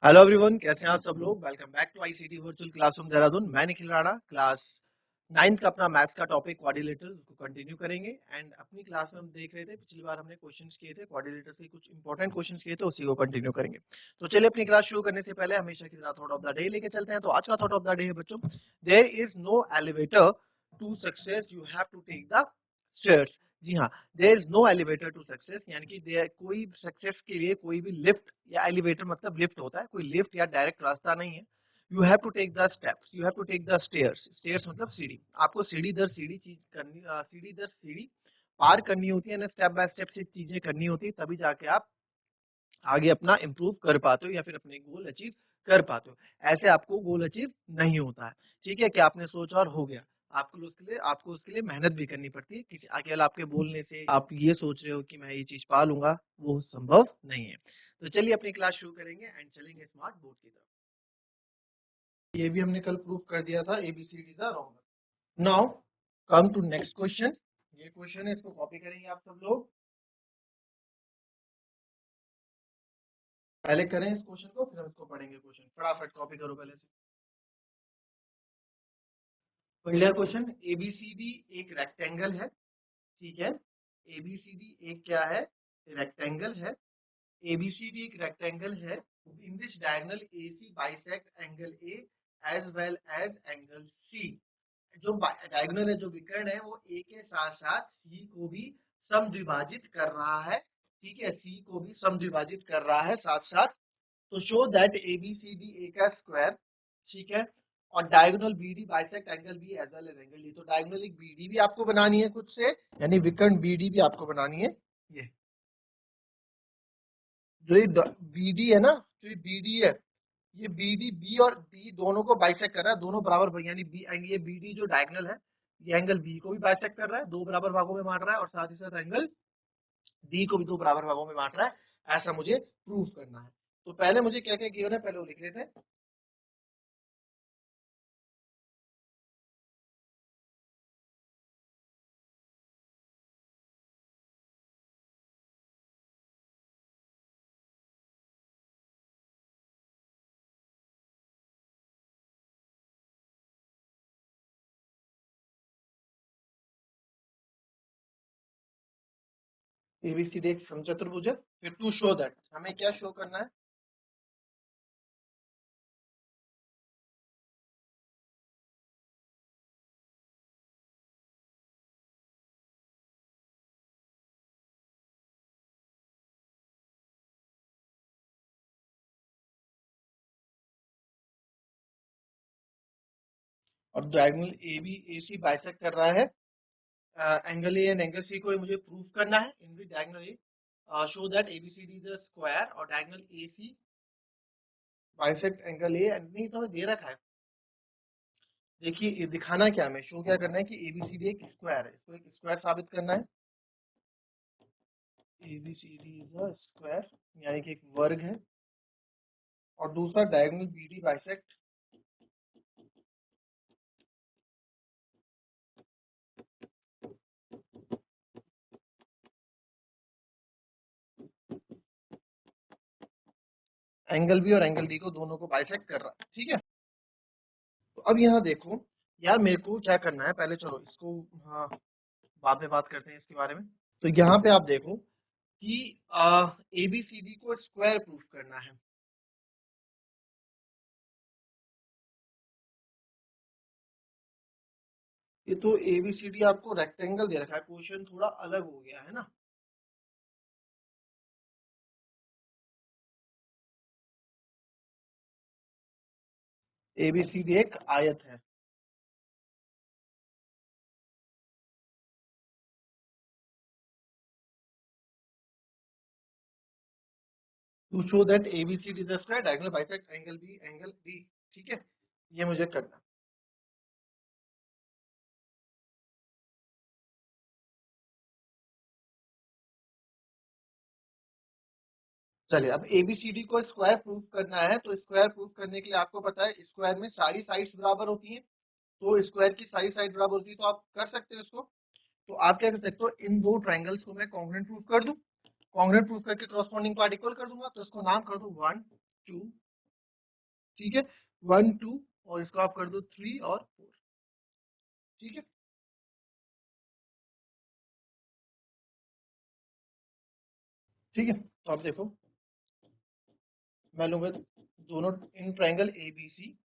Hello everyone, कैसे हैं आप सब लोग। Welcome back to ICT virtual classroom Dehradun. मैं निखिल राणा, क्लास 9th का अपना मैथ्स का टॉपिक क्वाड्रिलेटरल उसको कंटिन्यू करेंगे। एंड अपनी क्लास में हम देख रहे थे, पिछली बार हमने क्वेश्चंस किए थे क्वाड्रिलेटर से, कुछ इंपॉर्टेंट क्वेश्चंस किए थे, उसी को कंटिन्यू करेंगे। तो चलिए अपनी क्लास शुरू करने से पहले हमेशा की तरह थॉट ऑफ द डे लेके चलते हैं। तो आज का थॉट ऑफ द डे है बच्चों, there is no elevator to success, you have to take the stairs. जी हाँ, there is no elevator to success, यानी कि कोई सक्सेस के लिए कोई भी लिफ्ट या एलिवेटर मतलब लिफ्ट होता है, कोई लिफ्ट या डायरेक्ट रास्ता नहीं है। You have to take the steps, you have to take the stairs. Stairs मतलब सीढ़ी, आपको सीढ़ी दर सीढ़ी चीज करनी, सीढ़ी दर सीढ़ी पार करनी होती है ना, स्टेप बाय स्टेप से चीजें करनी होती है, तभी जाके आप आगे अपना इम्प्रूव कर पाते हो या फिर अपने गोल अचीव कर पाते हो। ऐसे आपको गोल अचीव नहीं होता है। ठीक है, कि आपने सोचा और हो गया। आपको उसके लिए मेहनत भी करनी पड़ती है। किसी अकेले आपके बोलने से आप ये सोच रहे हो कि मैं ये चीज पा लूंगा, वो संभव नहीं है। तो चलिए अपनी क्लास शुरू करेंगे एंड चलेंगे स्मार्ट बोर्ड की तरफ। ये भी हमने कल प्रूफ कर दिया था, ABCD is wrong. Now come to next question. ये क्वेश्चन है, इसको कॉपी करेंगे आप सब लोग। पहले करें इस क्वेश्चन को, फिर हम इसको पढ़ेंगे। क्वेश्चन फटाफट कॉपी करो पहले से। पहला क्वेश्चन, एबीसीडी एक रेक्टेंगल है। ठीक है, एबीसीडी एक क्या है, रेक्टेंगल है। एबीसीडी एक रेक्टेंगल है। In this diagonal AC bisect angle A as well as angle C. जो डायगोनल है, जो विकर्ण है, वो ए के साथ साथ सी को भी समद्विभाजित कर रहा है। ठीक है, सी को भी समद्विभाजित कर रहा है साथ साथ। तो शो दैट एबीसीडी ए का स्क्वायर। ठीक है, और diagonal BD bisect angle B as well as angle D. तो डायगोनल एक बीडी भी आपको बनानी है खुद से, यानी विकर्ण बीडी भी आपको बनानी है। ये जो ये बीडी है ना, जो ये बीडी है, ये बीडी बी और बी दोनों को बाइसेक्ट कर रहा है, दोनों बराबर, यानी बी, ये बीडी जो डायगोनल है, ये एंगल बी को भी बाइसेक्ट कर रहा है, दो बराबर भागों में बांट रहा है, और साथ ही साथ एंगल डी को भी दो बराबर भागों में बांट रहा है। ऐसा मुझे प्रूव करना है। तो पहले मुझे क्या क्या गिवन है, पहले वो लिख लेते हैं। एबीसीडी एक समचतुर्भुज है। फिर टू शो दैट, हमें क्या शो करना है, और diagonal A B A C bisect कर रहा है angle A and angle C को, मुझे प्रूव करना है in which diagonal A show that ABCD is a square और diagonal A C bisect angle A. नहीं तो हमें दे रखा है, देखिए ये दिखाना क्या, हमें शो क्या करना है कि एबीसीडी एक स्क्वायर है, इसको एक स्क्वायर साबित करना है। एबीसीडी इज अ स्क्वायर, यानी कि एक वर्ग है। और दूसरा diagonal BD bisect angle B और एंगल डी को, दोनों को बाइसेक्ट कर रहा है। ठीक है, तो अब यहाँ देखो यार, मेरे को क्या करना है, पहले चलो इसको, हाँ बाद में बात करते हैं इसके बारे में। तो यहाँ पे आप देखो कि एबीसीडी को स्क्वायर प्रूफ करना है। ये तो एबीसीडी आपको रेक्टेंगल दे रखा है, क्वेश्चन थोड़ा अलग हो गया है ना। एबीसीडी एक आयत है। To show that ABCD is the square diagonal bisect angle B angle D. ठीक है, ये मुझे करना है। चलिए, अब एबीसीडी को स्क्वायर प्रूफ करना है, तो स्क्वायर प्रूफ करने के लिए आपको पता है स्क्वायर में सारी साइड्स बराबर होती हैं। तो स्क्वायर की सारी साइड बराबर होती है, तो आप कर सकते हो इसको। तो आप क्या कर सकते हो, इन दो ट्राइंगल्स को मैं कॉन्ग्रुएंट प्रूफ कर दूं, कॉन्ग्रुएंट प्रूफ करके क्रॉसपोंडिंग पार्ट इक्वल कर दूंगा। तो इसको नाम कर दूं 1 2 ठीक है, 1 2 और इसको आप कर दो 3 और 4। ठीक है, ठीक है। तो आप देखो, मैं लूंगा दोनों in triangle ABC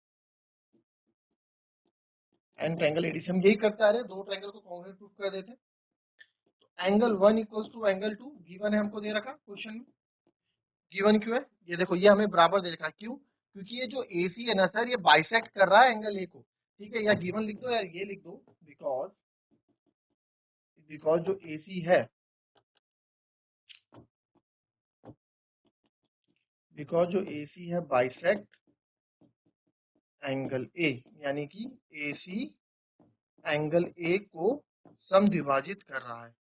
and triangle ADC, हम यही करते आ रहे हैं, दो ट्रायंगल को कॉन्ग्रुएंट प्रूफ कर देते हैं। Angle 1 equals to angle 2 given है, हमको दे रखा क्वेश्चन में। गिवन क्यों है, ये देखो, ये हमें बराबर दे रखा है, क्यों? क्योंकि ये जो एसी है ना सर, ये बाइसेक्ट कर रहा है एंगल ए को। ठीक है, या गिवन लिख दो या ये लिख दो, बिकॉज बिकॉज जो एसी है, बिकॉज जो एसी है बाइसेक्ट एंगल ए, यानी कि एसी एंगल ए को समद्विभाजित कर रहा है,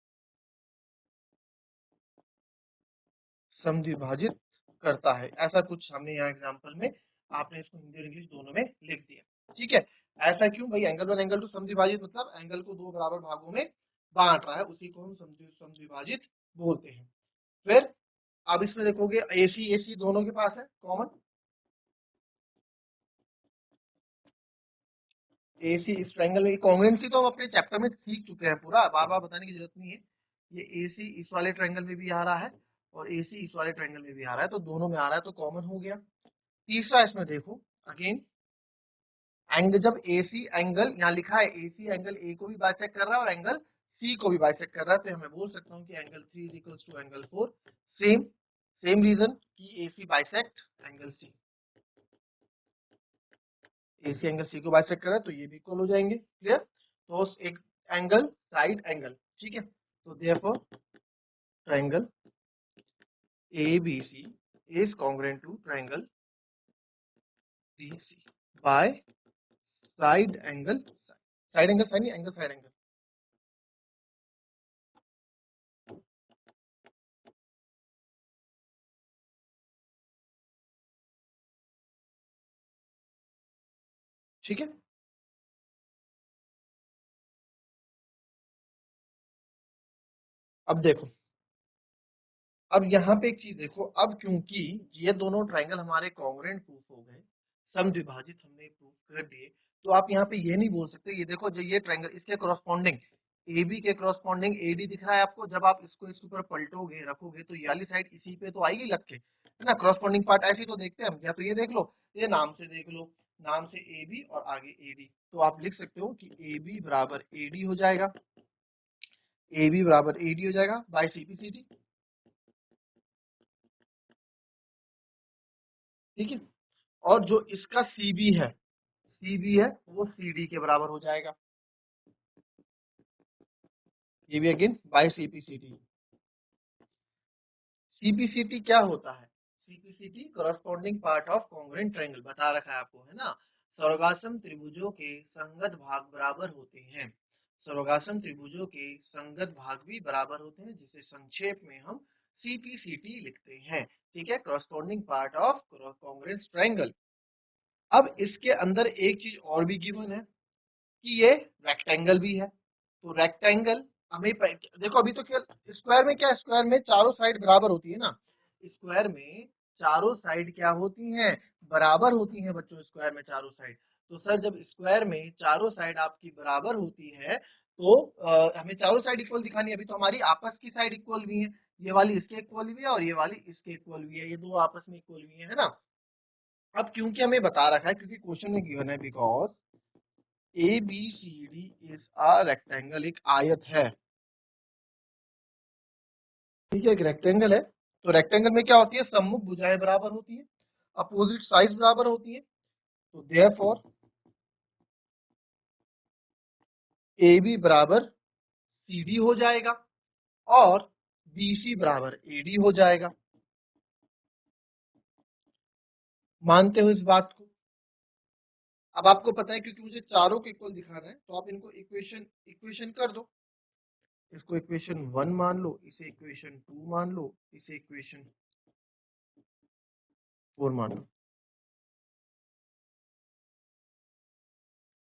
समद्विभाजित करता है, ऐसा कुछ हमने यहाँ एग्जांपल में, आपने इसको हिंदी और इंग्लिश दोनों में लिख दिया। ठीक है, ऐसा क्यों भाई? एंगल 1 एंगल 2 समद्विभाजित मतलब एंगल को दो बराबर भागों में बांट रहा है, उसी को हम समद्विभाजित बोलते हैं। फिर अब इसमें देखोगे एसी एसी दोनों के पास है कॉमन, एसी इस ट्रायंगल में, कॉन्ग्रुएंसी तो हम अपने चैप्टर में सीख चुके हैं पूरा, बार बार बताने की जरूरत नहीं है। ये एसी इस वाले ट्रायंगल में भी आ रहा है और एसी इस वाले ट्रायंगल में भी आ रहा है, तो दोनों में आ रहा है, तो कॉमन हो गया। तीसरा इसमें देखो, अगेन एंगल, जब एसी एंगल यहाँ लिखा है, एसी एंगल ए को भी बाइसेक्ट कर रहा है और एंगल सी को भी बाइसेक्ट कर रहा है, तो मैं बोल सकता हूँ कि angle 3 is equals to angle 4। Same same reason कि AC bisect angle C, AC angle C को बाइसेक्ट कर रहा है, तो ये भी इक्वल हो जाएंगे। क्लियर? तो एक एंगल साइड एंगल, ठीक है, तो therefore triangle ABC is congruent to triangle BC by side angle, side angle side नहीं, एंगल साइड एंगल। ठीक है, अब देखो, अब यहाँ पे एक चीज देखो, अब क्योंकि ये दोनों ट्रायंगल हमारे कॉन्ग्रुएंट प्रूफ हो गए, समद्विभाजित हमने प्रूफ कर दिए, तो आप यहाँ पे ये नहीं बोल सकते, ये देखो जो ये ट्रायंगल इसके करस्पॉन्डिंग AB के करस्पॉन्डिंग AD दिख रहा है आपको, जब आप इसको इसके ऊपर पलटोगे रखोगे तो ये वाली साइड इसी पे तो आएगी लग के, है ना? करस्पॉन्डिंग पार्ट ऐसे ही तो देखते हैं हम, या तो ये देख लो, ये नाम से देख लो, नाम से AB और आगे AD, तो आप लिख सकते हो कि AB बराबर AD हो जाएगा, AB बराबर AD हो जाएगा बाय CPCD। ठीक है, और जो इसका CB है, CB है वो CD के बराबर हो जाएगा, ये भी अगेन बाय CPCD। CPCT क्या होता है? CPCT corresponding part of congruent triangle, बता रखा है आपको, है ना? सर्वगासम त्रिभुजों के संगत भाग बराबर होते हैं, सर्वगासम त्रिभुजों के संगत भाग भी बराबर होते हैं, जिसे संक्षेप में हम CPCT लिखते हैं। ठीक है, corresponding part of congruent triangle. अब इसके अंदर एक चीज और भी गिवन है कि ये रेक्टेंगल भी है, तो रेक्टेंगल हमें देखो, अभी तो केवल स्क्वायर में क्या, स्क्वायर में चारों साइड बराबर होती है ना, स्क्वायर में चारों साइड क्या होती हैं? बराबर होती हैं बच्चों, स्क्वायर में चारों साइड। तो सर जब स्क्वायर में चारों साइड आपकी बराबर होती है, तो हमें चारों साइड इक्वल दिखानी है, अभी तो हमारी आपस की साइड इक्वल भी है, ये वाली इसके इक्वल भी है और ये वाली इसके इक्वल भी है, ये दो आपस में इक्वल भी है ना? अब क्योंकि हमें बता रखा है, क्योंकि क्वेश्चन में गिवन है, because ABCD is a rectangle, एक आयत है। ठीक है, एक रेक्टेंगल है, तो रेक्टेंगल में क्या होती है? सम्मुख भुजाएं बराबर होती है, अपोजिट साइड बराबर होती है, तो देयरफॉर AB बराबर CD हो जाएगा और BC बराबर AD हो जाएगा। मानते हो इस बात को? अब आपको पता है, क्योंकि मुझे चारों को इक्वल दिखाना है, तो आप इनको इक्वेशन इक्वेशन कर दो, इसको इक्वेशन 1 मान लो, इसे इक्वेशन 2 मान लो, इसे इक्वेशन 4 मान लो।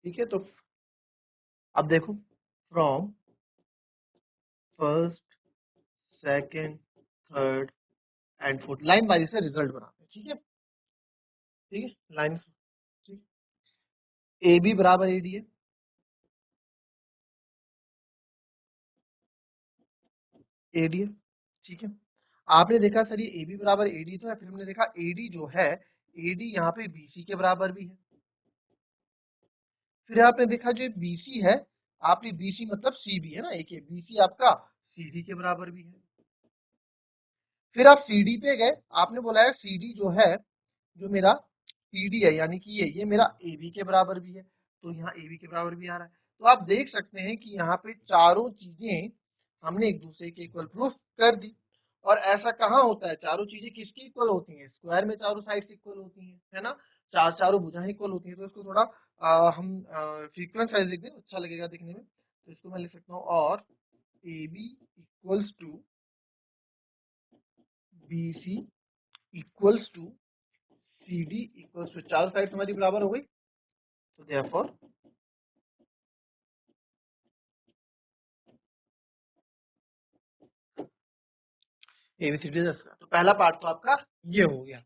ठीक है, तो अब देखो, from first second third and fourth, line by से रिजल्ट बनाते हैं। ठीक है, ठीक है, लाइन ए बी बराबर ए डी है, ए डी है, ठीक है। आपने देखा सर ये ए बी बराबर ए डी तो है, फिर हमने देखा ए डी जो है ए डी यहाँ पे बी सी के बराबर भी है। फिर आपने देखा जो बी सी है, आपने बी सी मतलब सी बी है ना, एक बी सी आपका सी डी के बराबर भी है। फिर आप सी डी पे गए, आपने बोला है सी डी जो है, जो मेरा सी डी है यानी कि ये मेरा ए बी के बराबर भी है, तो यहाँ ए बी के बराबर भी आ रहा है। तो आप देख सकते हैं कि यहाँ पे चारों चीजें हमने एक दूसरे के इक्वल प्रूफ कर दी। और ऐसा कहाँ होता है, चारों चीजें किसकी इक्वल होती हैं, स्क्वायर में चारों साइड्स इक्वल होती हैं, है ना, चारों भुजाएं इक्वल होती हैं। तो इसको थोड़ा हम फ्रीक्वेंस वाइज लिख दें, अच्छा लगेगा दिखने में। तो इसको मैं लिख सकता हूँ, और A B equals to B C equals to C D equals to, चारों साइड्स हमारी बराबर हो गई। तो देयरफॉर एबीसीडी का तो पहला पार्ट तो आपका ये हो गया।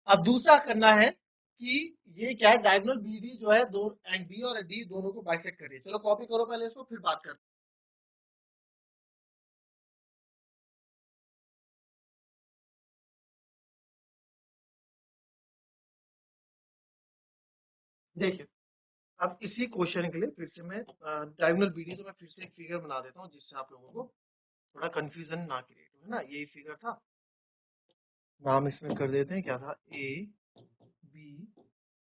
अब दूसरा करना है कि ये क्या है, डायगोनल बीडी जो है दो एंड बी और डी दोनों को बाइसेक्ट करिए। चलो कॉपी करो पहले इसको, फिर बात करते हैं। देखिए, अब इसी क्वेश्चन के लिए फिर से मैं डायगोनल बीडी तो मैं फिर से एक फिगर बना देता हूँ, जिससे आप लोगों को थोड़ा कंफ्यूजन ना क्रिएट हो, है ना। यही फिगर था, नाम इसमें कर देते हैं, क्या था, ए बी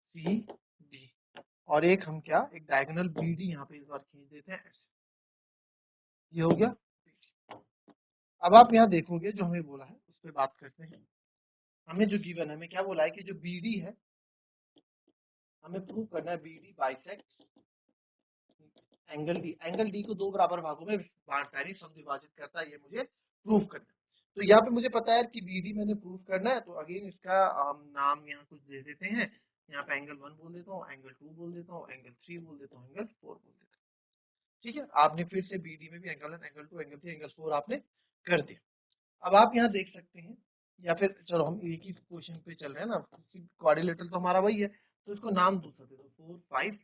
सी डी, और एक हम क्या, एक डायगोनल बीडी यहाँ पे इस बार खींच देते हैं ऐसे, ये हो गया। अब आप यहाँ देखोगे जो हमें बोला है उस पर बात करते हैं। हमें जो गिवन है, हमें क्या बोला है कि जो बीडी है, हमें प्रूव करना है BD bisect angle D. Angle D को दो बराबर भागों में बांटता है, सब विभाजित करता है, ये मुझे प्रूव करना है। तो यहाँ पे मुझे पता है कि बीडी मैंने प्रूव करना है, तो अगेन इसका नाम यहाँ कुछ दे देते हैं। यहाँ पे एंगल 1 बोल देता हूँ, एंगल 2 बोल देता हूँ, एंगल 3 बोल देता हूँ, एंगल 4 बोल देता हूँ। ठीक है, आपने फिर से बीडी में भी एंगल 1, एंगल 2, एंगल 3, एंगल 4 आपने कर दिया। अब आप यहाँ देख सकते हैं, या फिर चलो हम एक ही क्वेश्चन पे चल रहे हैं ना, क्वाड्रिलेटरल तो हमारा वही है, तो इसको नाम दूसरा दे दो, 4 5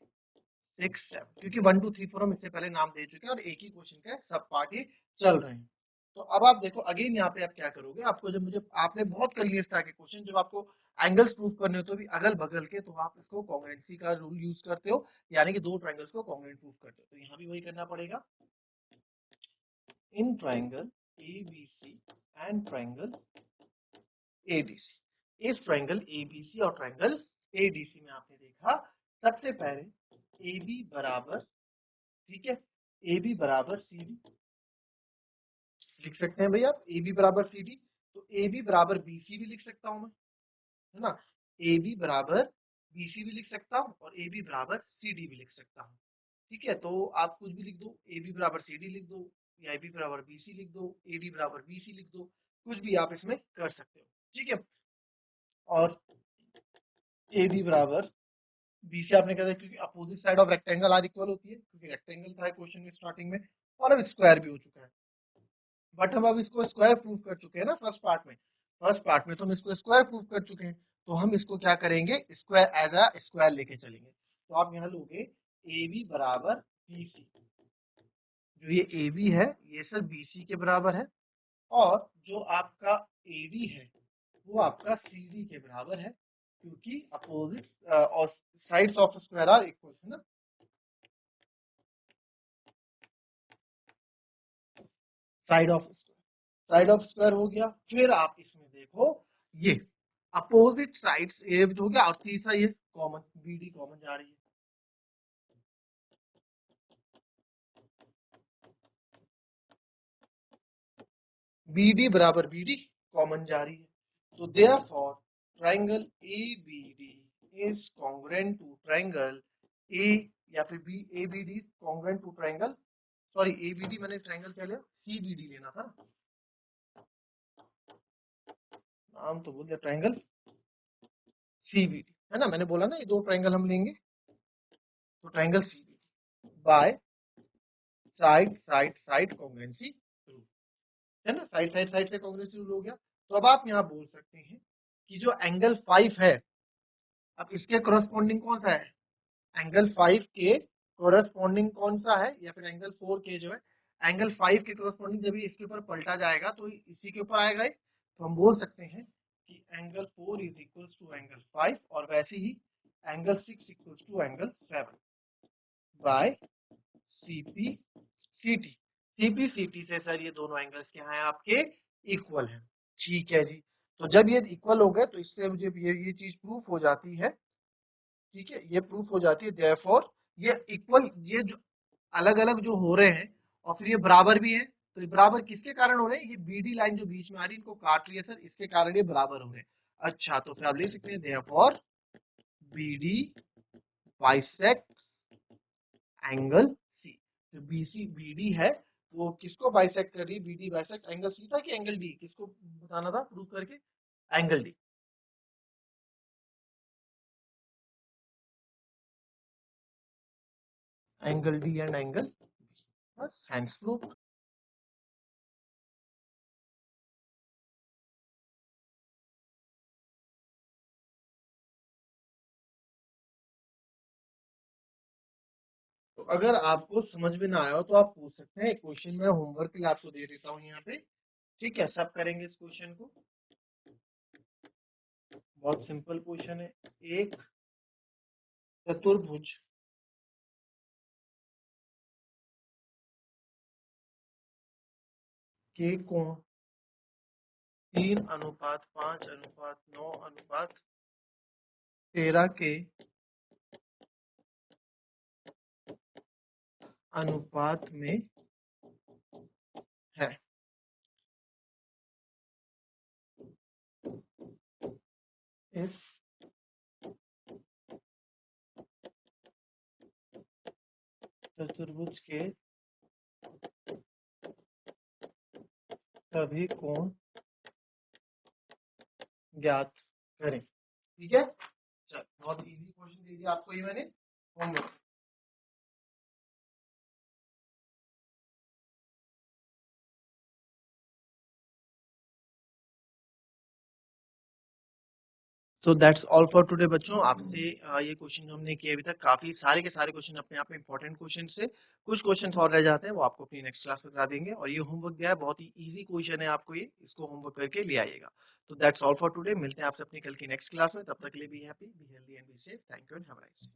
6 7, क्योंकि 1 2 3 4 हम इससे पहले नाम दे चुके हैं और एक ही क्वेश्चन का सब पार्ट ही चल रहे हैं। तो अब आप देखो अगेन यहाँ पे आप क्या करोगे, आपको जब मुझे आपने बहुत कर लिए इस तरह के क्वेश्चन, जब आपको एंगल्स प्रूव करने हो तो भी अगल बगल के, तो आप इसको कॉन्ग्रुएंसी का रूल यूज करते हो, यानी कि दो ट्रायंगल्स को कॉन्ग्रुएंट प्रूव करते हो। तो यहाँ भी वही करना पड़ेगा, in triangle ABC and triangle ADC। इस ट्रायंगल ABC और ट्रायंगल ADC में आपने देखा, सबसे पहले AB बराबर, ठीक है, AB बराबर CD लिख सकते हैं भैया, AB बराबर CD, तो AB बराबर BC भी लिख सकता हूं मैं, है ना। AB बराबर BC भी लिख सकता हूं और AB बराबर CD भी लिख सकता हूं। ठीक है, तो आप कुछ भी लिख दो, AB बराबर CD लिख दो, या AB बराबर BC लिख दो, AD बराबर BC लिख दो, कुछ भी आप इसमें कर सकते हो। ठीक है, और AD बराबर BC आपने कहा था, क्योंकि opposite side of rectangle are equal होती है, क्योंकि रेक्टेंगल था क्वेश्चन में स्टार्टिंग में, और अब स्क्वायर भी हो चुका है। बट हम अब इसको स्क्वायर प्रूव कर चुके हैं ना फर्स्ट पार्ट में, तो हम इसको स्क्वायर प्रूव कर चुके हैं। तो हम इसको क्या करेंगे, स्क्वायर एज अ स्क्वायर लेके चलेंगे। तो आप यहाँ लोगे ए बी बराबर बी सी, जो ये ए बी है ये सर बी सी के बराबर है, और जो आपका ए डी है वो आपका सी डी के बराबर है, क्योंकि अपोजिट और sides of square are equal, है ना। साइड ऑफ स्क्वायर हो गया। फिर आप इसमें देखो, ये अपोजिट साइड्स ए हो गया, और तीसरा ये कॉमन बी डी कॉमन जा रही है, बी डी बराबर बी डी कॉमन जा रही है। तो therefore triangle A B D is congruent to triangle A, या फिर B A B D congruent to triangle, sorry A B D मैंने ट्रायंगल क्या लिया, सी बी डी लेना था, नाम तो बोल दिया, ट्रायंगल सी बी डी, है ना। मैंने बोला ना ये दो ट्रायंगल हम लेंगे, तो triangle C B D by side side side congruency rule, है ना। साइड साइड साइड से कॉन्ग्रुएंसी रूल हो गया। तो अब आप यहाँ बोल सकते हैं कि जो एंगल 5 है, अब इसके कोरस्पॉन्डिंग कौन सा है, एंगल 5 के कोरस्पॉन्डिंग कौन सा है, या फिर एंगल 4 के जो है, एंगल 5 के कोरस्पॉन्डिंग जब इसके ऊपर पलटा जाएगा तो इसी के ऊपर आएगा, तो हम बोल सकते हैं कि angle 4 is equals to angle 5, और वैसे ही angle 6 equals to angle 7 by CP CT. CP CT से सर ये दोनों एंगल्स क्या हैं आपके, इक्वल हैं। ठीक है जी, तो जब ये इक्वल हो गए तो इससे मुझे ये चीज प्रूफ हो जाती है, ठीक है, ये प्रूफ हो जाती है, देयरफॉर ये इक्वल, ये जो अलग अलग जो हो रहे हैं और फिर ये बराबर भी है, तो ये बराबर किसके कारण हो रहे हैं, ये बीडी लाइन जो बीच में आ रही है इनको काट रही है सर, इसके कारण ये बराबर हो रहे हैं। अच्छा, तो फिर आप ले सकते हैं therefore BD bisect angle C. तो बीसी बीडी है वो किसको बाइसेक्ट कर रही है, बीडी बाइसेक्ट एंगल सी था कि एंगल डी, किसको बताना था प्रूव करके, angle D. Angle D and angle, बस हैंड्स प्रूफ। तो अगर आपको समझ में ना आया हो तो आप पूछ सकते हैं, क्वेश्चन मैं होमवर्क के लिए आपको दे देता हूँ यहाँ पे, ठीक है, सब करेंगे इस क्वेश्चन को। बहुत सिंपल क्वेश्चन है, एक चतुर्भुज के कोण 3:5:9:13 के अनुपात में है। इस चतुर्भुज के सभी कोण ज्ञात करें। ठीक है, चल बहुत इजी क्वेश्चन दे दिया आपको ये मैंने homework. So that's all for today बच्चों, आपसे ये क्वेश्चन हमने किए अभी तक, काफी सारे के सारे क्वेश्चन अपने आप में इंपॉर्टेंट क्वेश्चन से, कुछ क्वेश्चन और रह जाते हैं वो आपको अपनी नेक्स्ट क्लास में बता देंगे, और ये होमवर्क दिया है, बहुत ही इजी क्वेश्चन है, आपको ये इसको होमवर्क करके ले आइएगा। तो दैट्स ऑल फॉर टुडे, मिलते हैं आपसे अपनी कल की नेक्स्ट क्लास में, तब तक के लिए be happy, be healthy and be safe. Thank you and have a nice day.